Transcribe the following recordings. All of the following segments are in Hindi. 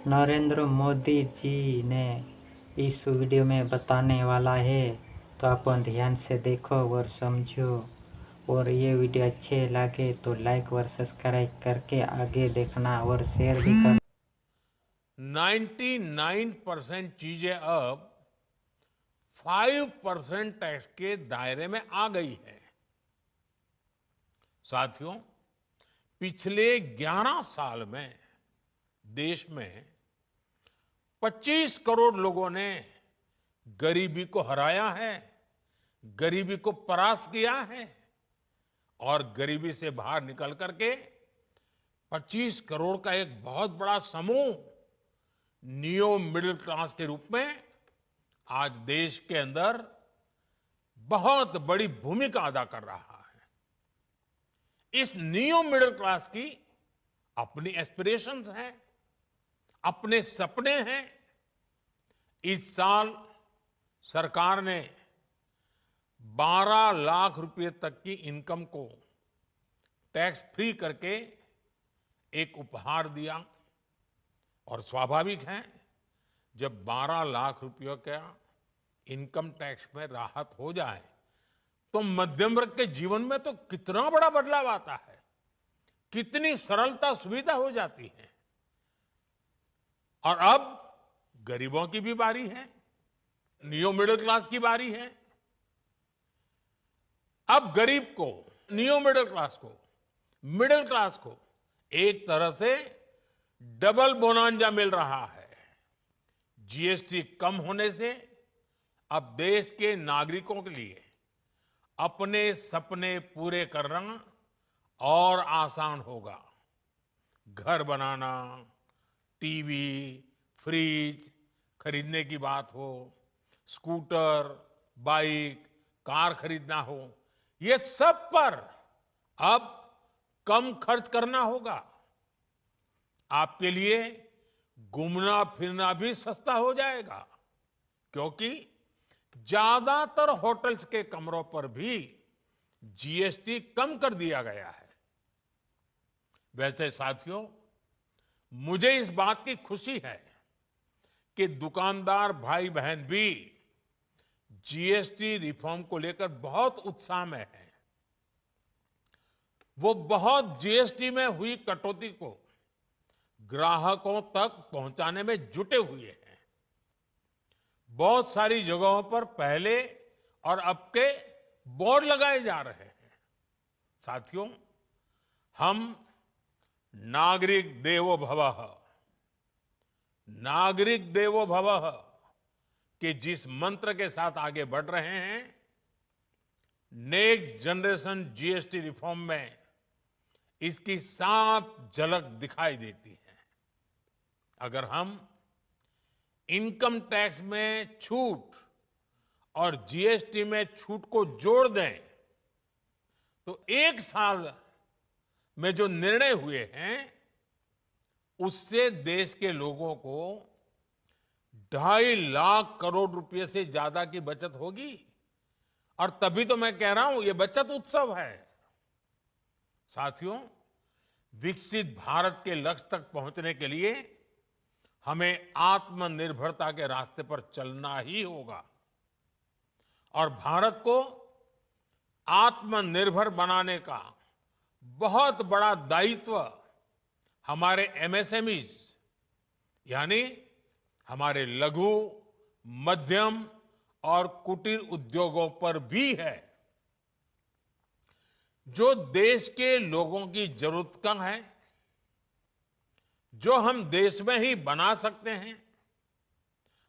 नरेंद्र मोदी जी ने इस वीडियो में बताने वाला है, तो अपन ध्यान से देखो और समझो। और ये वीडियो अच्छे लगे तो लाइक और सब्सक्राइब करके आगे देखना और शेयर भी करना। 99% चीजें अब 5% टैक्स के दायरे में आ गई है। साथियों, पिछले 11 साल में देश में 25 करोड़ लोगों ने गरीबी को हराया है, गरीबी को परास्त किया है और गरीबी से बाहर निकल करके 25 करोड़ का एक बहुत बड़ा समूह नियो मिडिल क्लास के रूप में आज देश के अंदर बहुत बड़ी भूमिका अदा कर रहा है। इस नियो मिडिल क्लास की अपनी एस्पिरेशंस हैं, अपने सपने हैं। इस साल सरकार ने 12 लाख रुपए तक की इनकम को टैक्स फ्री करके एक उपहार दिया और स्वाभाविक है, जब 12 लाख रुपयों का इनकम टैक्स में राहत हो जाए तो मध्यम वर्ग के जीवन में तो कितना बड़ा बदलाव आता है, कितनी सरलता सुविधा हो जाती है। और अब गरीबों की भी बारी है, नियो मिडिल क्लास की बारी है। अब गरीब को, नियो मिडिल क्लास को एक तरह से डबल बोनांजा मिल रहा है। जीएसटी कम होने से अब देश के नागरिकों के लिए अपने सपने पूरे करना और आसान होगा। घर बनाना, टीवी, फ्रिज खरीदने की बात हो, स्कूटर, बाइक, कार खरीदना हो, ये सब पर अब कम खर्च करना होगा। आपके लिए घूमना फिरना भी सस्ता हो जाएगा, क्योंकि ज्यादातर होटल्स के कमरों पर भी जीएसटी कम कर दिया गया है। वैसे साथियों, मुझे इस बात की खुशी है कि दुकानदार भाई बहन भी जीएसटी रिफॉर्म को लेकर बहुत उत्साह में हैं। वो बहुत जीएसटी में हुई कटौती को ग्राहकों तक पहुंचाने में जुटे हुए हैं। बहुत सारी जगहों पर पहले और अब के बोर्ड लगाए जा रहे हैं। साथियों, हम नागरिक देवो भवः, नागरिक देवो भवः के जिस मंत्र के साथ आगे बढ़ रहे हैं, नेक्स्ट जनरेशन जीएसटी रिफॉर्म में इसकी साफ झलक दिखाई देती है। अगर हम इनकम टैक्स में छूट और जीएसटी में छूट को जोड़ दें तो एक साल में जो निर्णय हुए हैं उससे देश के लोगों को 2.5 लाख करोड़ रुपए से ज्यादा की बचत होगी। और तभी तो मैं कह रहा हूं, ये बचत उत्सव है। साथियों, विकसित भारत के लक्ष्य तक पहुंचने के लिए हमें आत्मनिर्भरता के रास्ते पर चलना ही होगा और भारत को आत्मनिर्भर बनाने का बहुत बड़ा दायित्व हमारे एमएसएमईज यानी हमारे लघु, मध्यम और कुटीर उद्योगों पर भी है, जो देश के लोगों की जरूरत का है, जो हम देश में ही बना सकते हैं,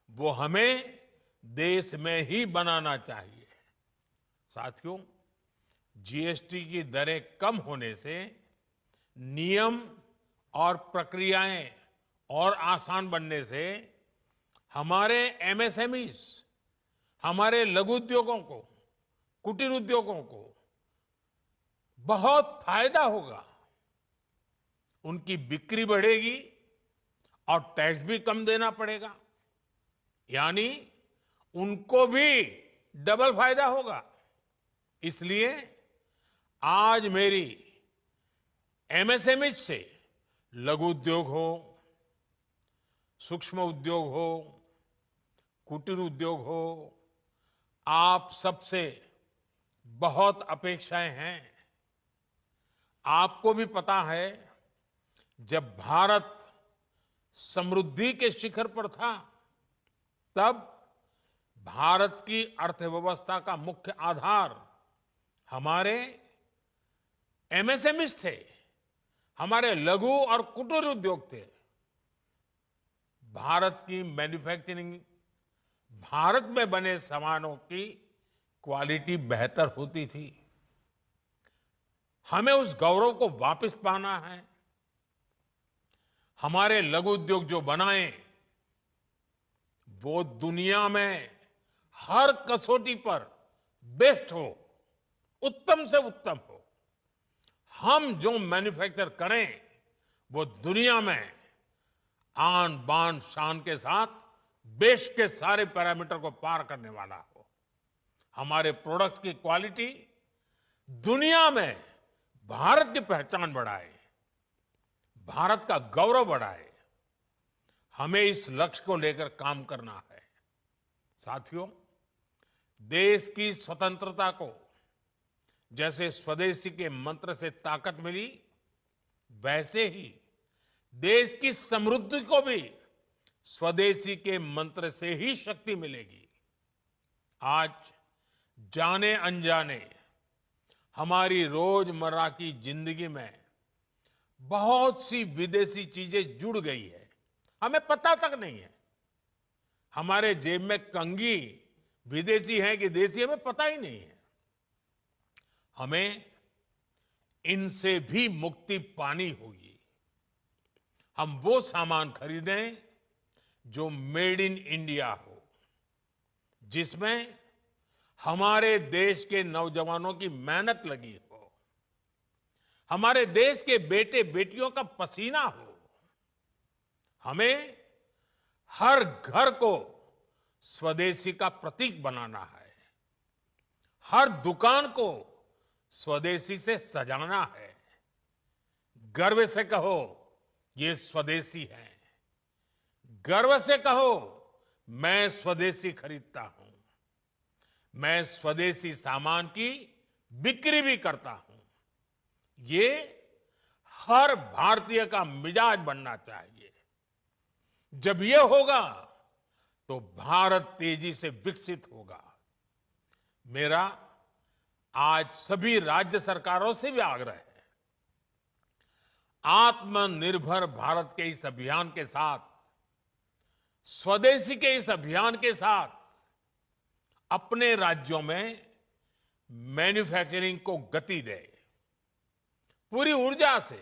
वो हमें देश में ही बनाना चाहिए। साथियों, जीएसटी की दरें कम होने से नियम और प्रक्रियाएं और आसान बनने से हमारे एमएसएमईज, हमारे लघु उद्योगों को, कुटीर उद्योगों को बहुत फायदा होगा। उनकी बिक्री बढ़ेगी और टैक्स भी कम देना पड़ेगा, यानी उनको भी डबल फायदा होगा। इसलिए आज मेरी एमएसएमई से लघु उद्योग हो, सूक्ष्म उद्योग हो, कुटीर उद्योग हो, आप सबसे बहुत अपेक्षाएं हैं। आपको भी पता है, जब भारत समृद्धि के शिखर पर था, तब भारत की अर्थव्यवस्था का मुख्य आधार हमारे एमएसएमईज थे, हमारे लघु और कुटीर उद्योग थे। भारत की मैन्युफैक्चरिंग, भारत में बने सामानों की क्वालिटी बेहतर होती थी। हमें उस गौरव को वापस पाना है। हमारे लघु उद्योग जो बनाए, वो दुनिया में हर कसौटी पर बेस्ट हो, उत्तम से उत्तम हो। हम जो मैन्युफैक्चर करें, वो दुनिया में आन बान शान के साथ देश के सारे पैरामीटर को पार करने वाला हो। हमारे प्रोडक्ट्स की क्वालिटी दुनिया में भारत की पहचान बढ़ाए, भारत का गौरव बढ़ाए। हमें इस लक्ष्य को लेकर काम करना है। साथियों, देश की स्वतंत्रता को जैसे स्वदेशी के मंत्र से ताकत मिली, वैसे ही देश की समृद्धि को भी स्वदेशी के मंत्र से ही शक्ति मिलेगी। आज जाने अनजाने हमारी रोजमर्रा की जिंदगी में बहुत सी विदेशी चीजें जुड़ गई है, हमें पता तक नहीं है। हमारे जेब में कंघी विदेशी है कि देसी, हमें पता ही नहीं है। हमें इनसे भी मुक्ति पानी होगी। हम वो सामान खरीदें जो मेड इन इंडिया हो, जिसमें हमारे देश के नौजवानों की मेहनत लगी हो, हमारे देश के बेटे बेटियों का पसीना हो। हमें हर घर को स्वदेशी का प्रतीक बनाना है, हर दुकान को स्वदेशी से सजाना है। गर्व से कहो, ये स्वदेशी है। गर्व से कहो, मैं स्वदेशी खरीदता हूं, मैं स्वदेशी सामान की बिक्री भी करता हूं। ये हर भारतीय का मिजाज बनना चाहिए। जब ये होगा तो भारत तेजी से विकसित होगा। मेरा आज सभी राज्य सरकारों से भी आग्रह है, आत्मनिर्भर भारत के इस अभियान के साथ, स्वदेशी के इस अभियान के साथ अपने राज्यों में मैन्युफैक्चरिंग को गति दे। पूरी ऊर्जा से,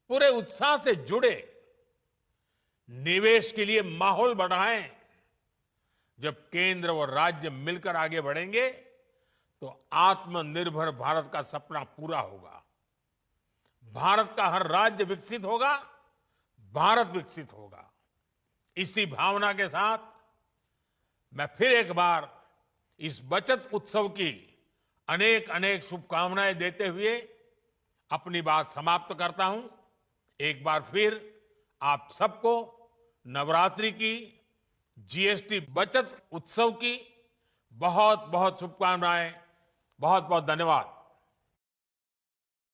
पूरे उत्साह से जुड़े, निवेश के लिए माहौल बढ़ाएं। जब केंद्र और राज्य मिलकर आगे बढ़ेंगे तो आत्मनिर्भर भारत का सपना पूरा होगा। भारत का हर राज्य विकसित होगा, भारत विकसित होगा। इसी भावना के साथ मैं फिर एक बार इस बचत उत्सव की अनेक अनेक शुभकामनाएं देते हुए अपनी बात समाप्त करता हूं। एक बार फिर आप सबको नवरात्रि की, जीएसटी बचत उत्सव की बहुत बहुत शुभकामनाएं। बहुत बहुत धन्यवाद।